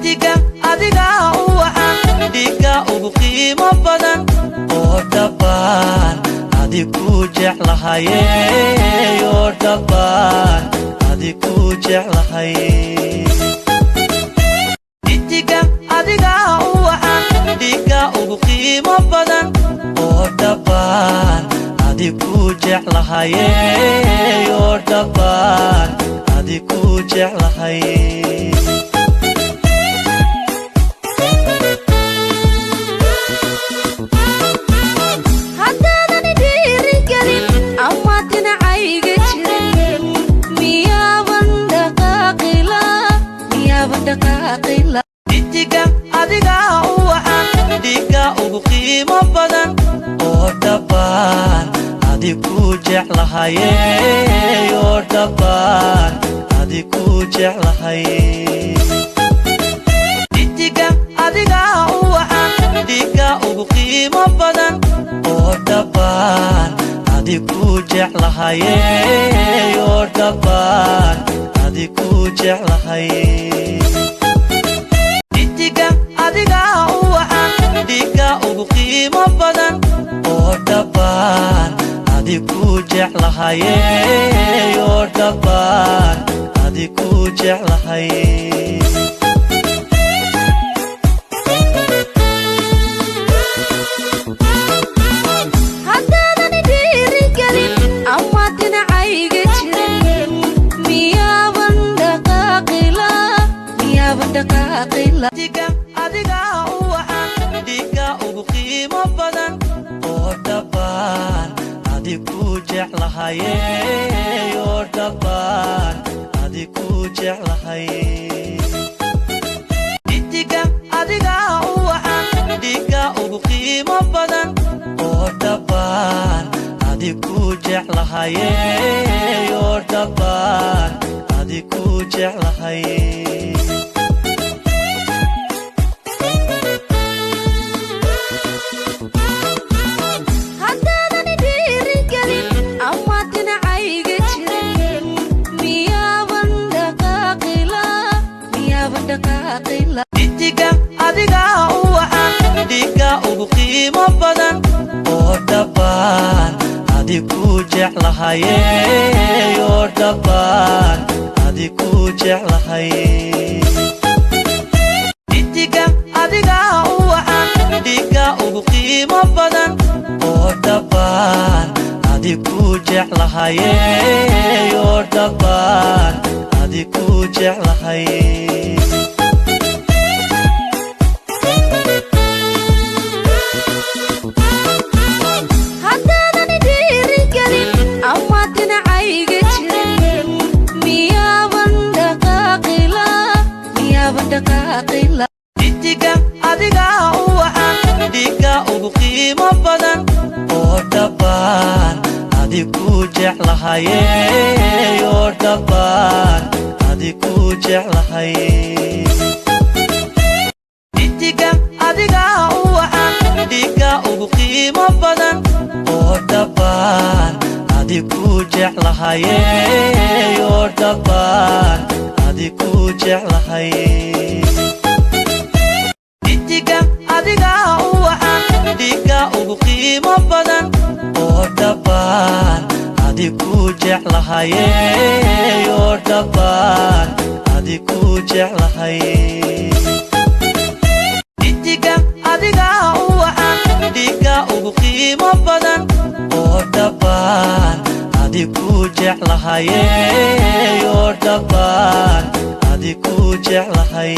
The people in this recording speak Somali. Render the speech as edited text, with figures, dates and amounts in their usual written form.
dhidiga adiga u wacan dhiga ugu qiimo badan oo dhabbaan adigu jeclahaye oo dhabbaan adigu jeclahay dhidiga adiga u wacan dhiga ugu qiimo badan oo dhabbaan adigu jeclahaye oo dhabbaan adigu jeclahay dhidiga adiga u wacan dhiga ugu qiimo badan oo dhabbaan adigu jeclahaye oo dhabbaan adigu jeclahay dhidiga adiga u wacan dhiga ugu qiimo badan oo dhabbaan adigu jeclahaye oo dhabbaan adigu jeclahay dhidiga adiga u wacan dhiga ugu qiimo badan oo dhabbaan adigu jeclahaye oo dhabbaan adigu jeclahay dhidiga adiga u wacan dhiga ugu qiimo badan oo dhabbaan adigu jeclahaye oo dhabbaan adigu jeclahay dhidiga adiga u wacan dhiga ugu qiimo badan oo dhabbaan adigu jeclahaye oo dhabbaan adigu jeclahay dhidiga adiga u wacan dhiga ugu qiimo badan oo dhabbaan adigu jeclahaye oo dhabbaan adigu jeclahay dhidiga adiga u wacan dhiga ugu qiimo badan oo dhabbaan adigu jeclahaye oo dhabbaan adigu jeclahay dhidiga adiga u wacan dhiga ugu qiimo badan oo dhabbaan adigu jeclahaye oo dhabbaan adigu jeclahay dhidiga adiga u wacan dhiga ugu qiimo badan oo dhabbaan adigu jeclahaye oo dhabbaan adigu jeclahay dhidiga adiga u wacan dhiga ugu qiimo badan oo dhabbaan adigu jeclahaye oo dhabbaan adigu jeclahay dhidiga adiga u wacan dhiga ugu qiimo badan oo dhabbaan adigu jeclahaye oo dhabbaan adigu jeclahay